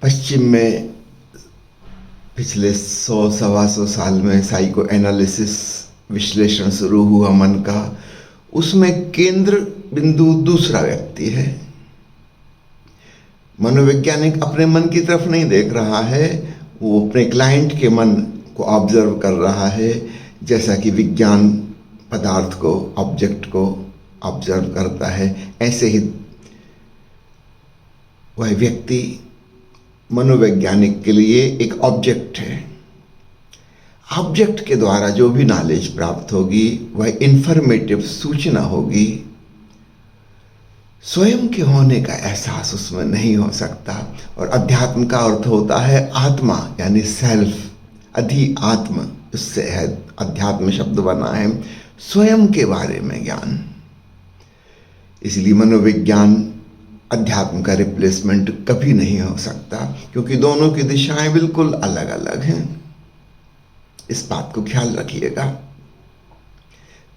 पश्चिम में पिछले 100 सवा 100 साल में साइको एनालिसिस विश्लेषण शुरू हुआ मन का। उसमें केंद्र बिंदु दूसरा व्यक्ति है। मनोवैज्ञानिक अपने मन की तरफ नहीं देख रहा है, वो अपने क्लाइंट के मन को ऑब्जर्व कर रहा है, जैसा कि विज्ञान पदार्थ को, ऑब्जेक्ट को ऑब्जर्व करता है। ऐसे ही वह व्यक्ति मनोवैज्ञानिक के लिए एक ऑब्जेक्ट है। ऑब्जेक्ट के द्वारा जो भी नॉलेज प्राप्त होगी वह इंफॉर्मेटिव सूचना होगी। स्वयं के होने का एहसास उसमें नहीं हो सकता। और अध्यात्म का अर्थ होता है आत्मा, यानी सेल्फ, अधि आत्म, इससे है अध्यात्म शब्द बना है, स्वयं के बारे में ज्ञान। इसलिए मनोविज्ञान अध्यात्म का रिप्लेसमेंट कभी नहीं हो सकता, क्योंकि दोनों की दिशाएं बिल्कुल अलग अलग हैं। इस बात को ख्याल रखिएगा।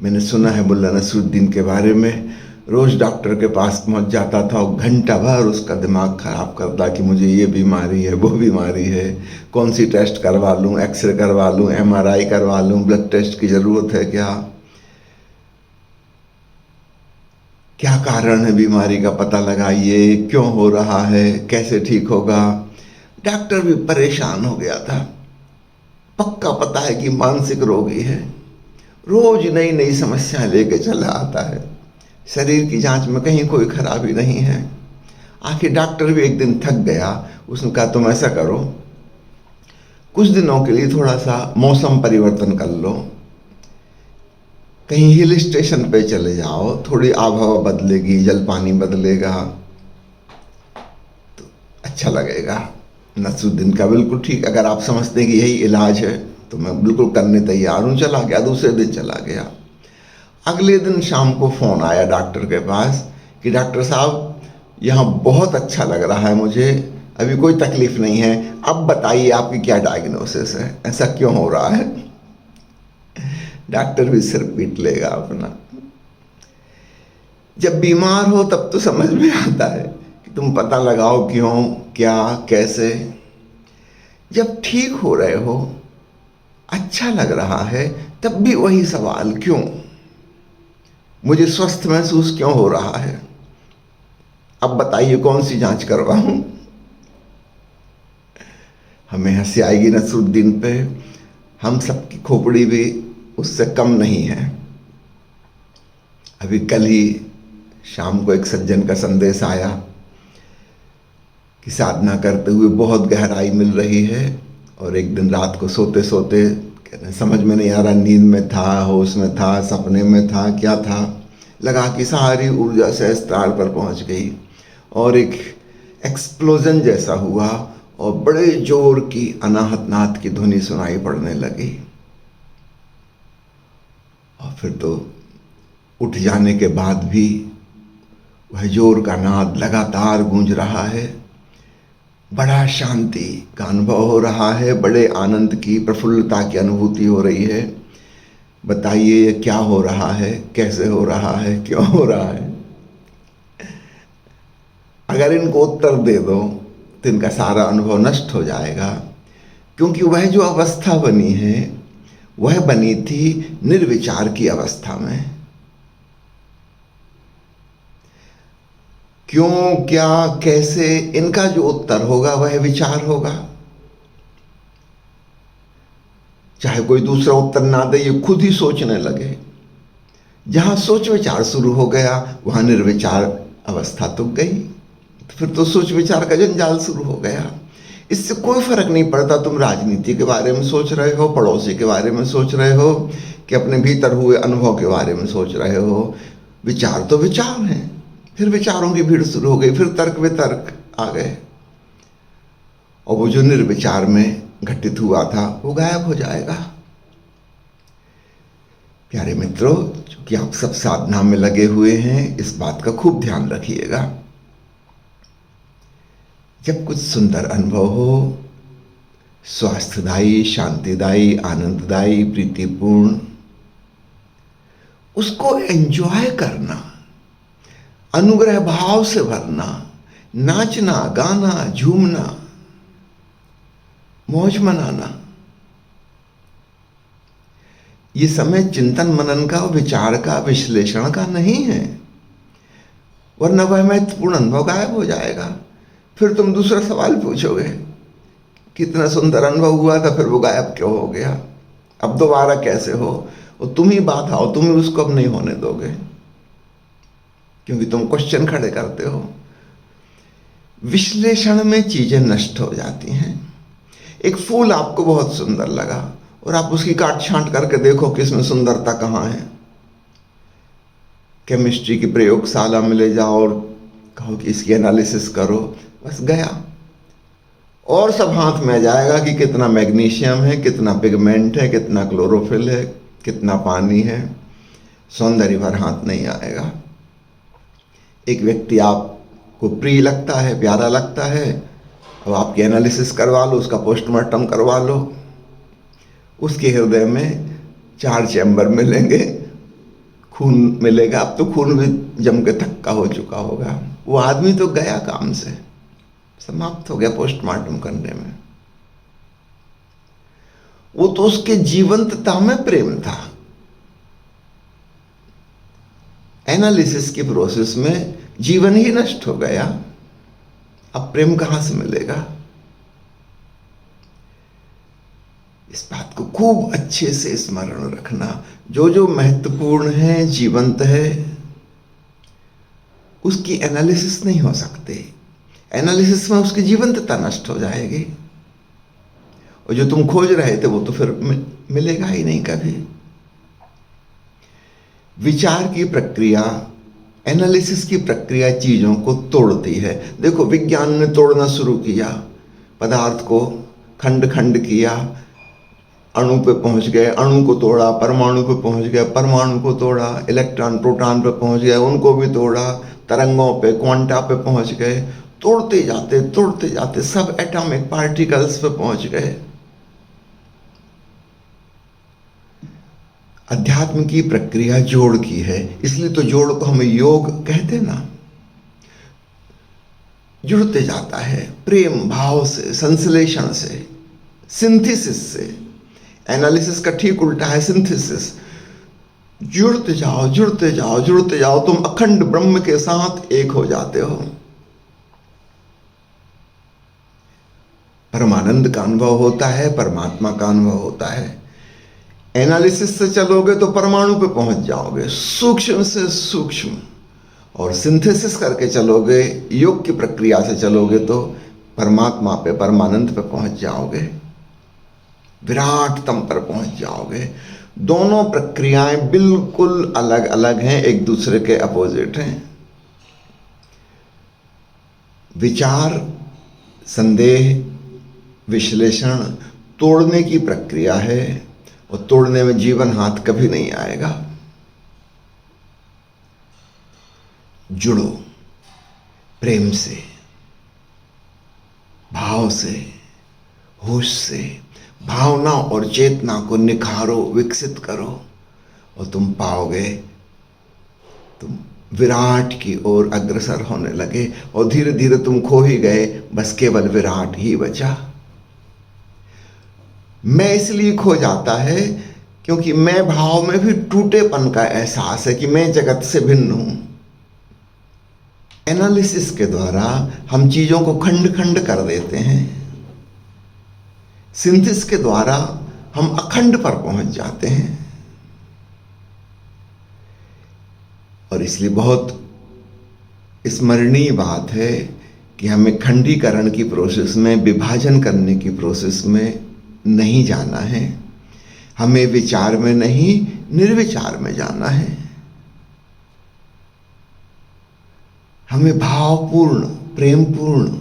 मैंने सुना है मुल्ला नसरुद्दीन के बारे में, रोज डॉक्टर के पास पहुंच जाता था और घंटा भर उसका दिमाग खराब करता कि मुझे ये बीमारी है, वो बीमारी है, कौन सी टेस्ट करवा लूं, एक्सरे करवा लूं, MRI करवा लूं, ब्लड टेस्ट की जरूरत है क्या कारण है बीमारी का पता लगाइए, क्यों हो रहा है, कैसे ठीक होगा। डॉक्टर भी परेशान हो गया था। पक्का पता है कि मानसिक रोगी है, रोज नई नई समस्याएं लेके चला आता है, शरीर की जांच में कहीं कोई खराबी नहीं है। आखिर डॉक्टर भी एक दिन थक गया। उसने कहा तुम ऐसा करो, कुछ दिनों के लिए थोड़ा सा मौसम परिवर्तन कर लो, कहीं हिल स्टेशन पे चले जाओ, थोड़ी आबहवा बदलेगी, जल पानी बदलेगा तो अच्छा लगेगा। नसरुद्दीन का बिल्कुल ठीक, अगर आप समझते हैं कि यही इलाज है तो मैं बिल्कुल करने तैयार हूँ। चला गया, दूसरे दिन चला गया। अगले दिन शाम को फ़ोन आया डॉक्टर के पास कि डॉक्टर साहब यहाँ बहुत अच्छा लग रहा है मुझे, अभी कोई तकलीफ नहीं है, अब बताइए आपकी क्या डायग्नोसिस है, ऐसा क्यों हो रहा है। डॉक्टर भी सिर पीट लेगा अपना। जब बीमार हो तब तो समझ में आता है कि तुम पता लगाओ क्यों, क्या, कैसे। जब ठीक हो रहे हो, अच्छा लग रहा है, तब भी वही सवाल क्यों, मुझे स्वस्थ महसूस क्यों हो रहा है, अब बताइए कौन सी जांच करवाऊं। हमें हंसी आएगी नसरुद्दीन पे, हम सबकी खोपड़ी भी उससे कम नहीं है। अभी कल ही शाम को एक सज्जन का संदेश आया कि साधना करते हुए बहुत गहराई मिल रही है, और एक दिन रात को सोते सोते कहते समझ में नहीं आ रहा, नींद में था, होश में था, सपने में था, क्या था, लगा कि सारी ऊर्जा सहस्त्रार पर पहुंच गई और एक एक्सप्लोजन जैसा हुआ और बड़े जोर की अनाहत नाद की ध्वनि सुनाई पड़ने लगी। और फिर तो उठ जाने के बाद भी वह जोर का नाद लगातार गूंज रहा है। बड़ा शांति का अनुभव हो रहा है, बड़े आनंद की, प्रफुल्लता की अनुभूति हो रही है। बताइए ये क्या हो रहा है, कैसे हो रहा है, क्यों हो रहा है। अगर इनको उत्तर दे दो तो इनका सारा अनुभव नष्ट हो जाएगा, क्योंकि वह जो अवस्था बनी है वह बनी थी निर्विचार की अवस्था में। क्यों, क्या, कैसे, इनका जो उत्तर होगा वह विचार होगा। चाहे कोई दूसरा उत्तर ना दे, ये खुद ही सोचने लगे। जहां सोच विचार शुरू हो गया वहां निर्विचार अवस्था तो गई, तो फिर तो सोच विचार का जंजाल शुरू हो गया। इससे कोई फर्क नहीं पड़ता तुम राजनीति के बारे में सोच रहे हो, पड़ोसी के बारे में सोच रहे हो, कि अपने भीतर हुए अनुभव के बारे में सोच रहे हो। विचार तो विचार हैं। फिर विचारों की भीड़ शुरू हो गई, फिर तर्क वितर्क आ गए, और वो जो निर्विचार में घटित हुआ था वो गायब हो जाएगा। प्यारे मित्रों, क्योंकि आप सब साधना में लगे हुए हैं, इस बात का खूब ध्यान रखिएगा। जब कुछ सुंदर अनुभव हो, स्वास्थ्यदायी, शांतिदायी, आनंददायी, प्रीतिपूर्ण, उसको एंजॉय करना, अनुग्रह भाव से भरना, नाचना, गाना, झूमना, मौज मनाना। ये समय चिंतन मनन का, विचार का, विश्लेषण का नहीं है, वरना वह महत्वपूर्ण अनुभव गायब हो जाएगा। फिर तुम दूसरा सवाल पूछोगे, कितना सुंदर अनुभव हुआ था, फिर वो गायब क्यों हो गया, अब दोबारा कैसे हो? और तुम ही बाधा हो, तुम ही उसको अब नहीं होने दोगे, क्योंकि तुम क्वेश्चन खड़े करते हो। विश्लेषण में चीजें नष्ट हो जाती हैं। एक फूल आपको बहुत सुंदर लगा और आप उसकी काट छांट करके देखो कि इसमें सुंदरता कहाँ है। केमिस्ट्री की प्रयोगशाला में ले जाओ और कहो कि इसकी एनालिसिस करो, बस गया। और सब हाथ में आ जाएगा कि कितना मैग्नीशियम है, कितना पिगमेंट है, कितना क्लोरोफिल है, कितना पानी है। सौंदर्य भर हाथ नहीं आएगा। एक व्यक्ति आपको प्रिय लगता है, प्यारा लगता है, अब आपकी एनालिसिस करवा लो, उसका पोस्टमार्टम करवा लो, उसके हृदय में 4 चैम्बर मिलेंगे, खून मिलेगा। अब तो खून भी जम के थक्का हो चुका होगा। वो आदमी तो गया काम से, समाप्त हो गया पोस्टमार्टम करने में। वो तो उसके जीवंतता में प्रेम था। एनालिसिस की प्रोसेस में जीवन ही नष्ट हो गया, अब प्रेम कहां से मिलेगा? इस बात को खूब अच्छे से स्मरण रखना। जो जो महत्वपूर्ण है, जीवंत है, उसकी एनालिसिस नहीं हो सकती। एनालिसिस में उसकी जीवंतता नष्ट हो जाएगी, और जो तुम खोज रहे थे वो तो फिर मिलेगा ही नहीं कभी। विचार की प्रक्रिया, एनालिसिस की प्रक्रिया चीजों को तोड़ती है। देखो, विज्ञान ने तोड़ना शुरू किया, पदार्थ को खंड खंड किया, अणु पे पहुंच गए, अणु को तोड़ा, परमाणु पे पहुंच गए, परमाणु को तोड़ा, इलेक्ट्रॉन प्रोटॉन पे पहुंच गए, उनको भी तोड़ा, तरंगों पे, क्वांटा पे पहुंच गए, तोड़ते जाते सब एटॉमिक पार्टिकल्स पे पहुंच गए। अध्यात्म की प्रक्रिया जोड़ की है, इसलिए तो जोड़ को हम योग कहते ना। जुड़ते जाता है प्रेम भाव से, संश्लेषण से, सिंथेसिस से। एनालिसिस का ठीक उल्टा है सिंथेसिस। जुड़ते जाओ, जुड़ते जाओ, जुड़ते जाओ, तुम अखंड ब्रह्म के साथ एक हो जाते हो। परमानंद का अनुभव होता है, परमात्मा का अनुभव होता है। एनालिसिस से चलोगे तो परमाणु पे पहुंच जाओगे, सूक्ष्म से सूक्ष्म, और सिंथेसिस करके चलोगे, योग की प्रक्रिया से चलोगे तो परमात्मा पे, परमानंद पे पहुंच जाओगे, विराटतम पर पहुंच जाओगे। दोनों प्रक्रियाएं बिल्कुल अलग अलग हैं, एक दूसरे के अपोजिट हैं। विचार, संदेह, विश्लेषण तोड़ने की प्रक्रिया है, और तोड़ने में जीवन हाथ कभी नहीं आएगा। जुड़ो प्रेम से, भाव से, होश से, भावना और चेतना को निखारो, विकसित करो, और तुम पाओगे तुम विराट की ओर अग्रसर होने लगे। और धीरे धीरे तुम खो ही गए, बस केवल विराट ही बचा। मैं इसलिए खो जाता है क्योंकि मैं भाव में भी टूटेपन का एहसास है कि मैं जगत से भिन्न हूं। एनालिसिस के द्वारा हम चीजों को खंड खंड कर देते हैं, सिंथेसिस के द्वारा हम अखंड पर पहुंच जाते हैं। और इसलिए बहुत स्मरणीय बात है कि हमें खंडीकरण की प्रोसेस में, विभाजन करने की प्रोसेस में नहीं जाना है। हमें विचार में नहीं, निर्विचार में जाना है। हमें भावपूर्ण, प्रेमपूर्ण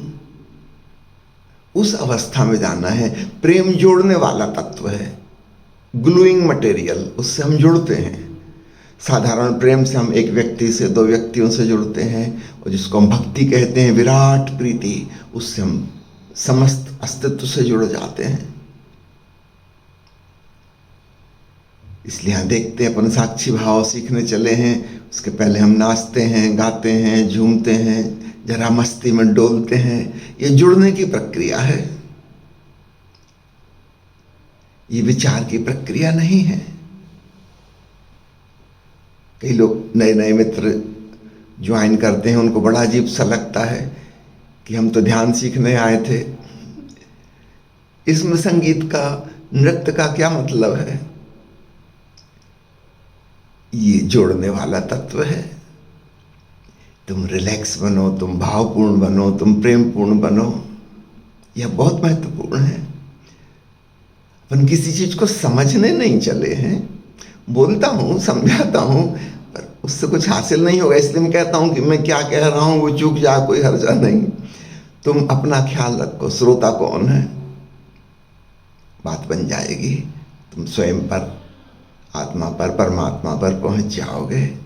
उस अवस्था में जाना है। प्रेम जोड़ने वाला तत्व है, ग्लूइंग मटेरियल, उससे हम जुड़ते हैं। साधारण प्रेम से हम एक व्यक्ति से, 2 व्यक्तियों से जुड़ते हैं, और जिसको हम भक्ति कहते हैं, विराट प्रीति, उससे हम समस्त अस्तित्व से जुड़ जाते हैं। इसलिए यहाँ देखते हैं, अपन साक्षी भाव सीखने चले हैं, उसके पहले हम नाचते हैं, गाते हैं, झूमते हैं, जरा मस्ती में डोलते हैं। ये जुड़ने की प्रक्रिया है। ये विचार की प्रक्रिया नहीं है। कई लोग नए नए मित्र ज्वाइन करते हैं, उनको बड़ा अजीब सा लगता है कि हम तो ध्यान सीखने आए थे। इसमें संगीत का, नृत्य का क्या मतलब है? ये जोड़ने वाला तत्व है। तुम रिलैक्स बनो, तुम भावपूर्ण बनो, तुम प्रेमपूर्ण बनो, यह बहुत महत्वपूर्ण है। अपन किसी चीज को समझने नहीं चले हैं। बोलता हूं, समझाता हूं, पर उससे कुछ हासिल नहीं होगा, इसलिए मैं कहता हूं कि मैं क्या कह रहा हूं वो चूक जा, कोई हर्जा नहीं। तुम अपना ख्याल रखो, श्रोता कौन है, बात बन जाएगी। तुम स्वयं पर, आत्मा पर, परमात्मा पर पहुंच जाओगे।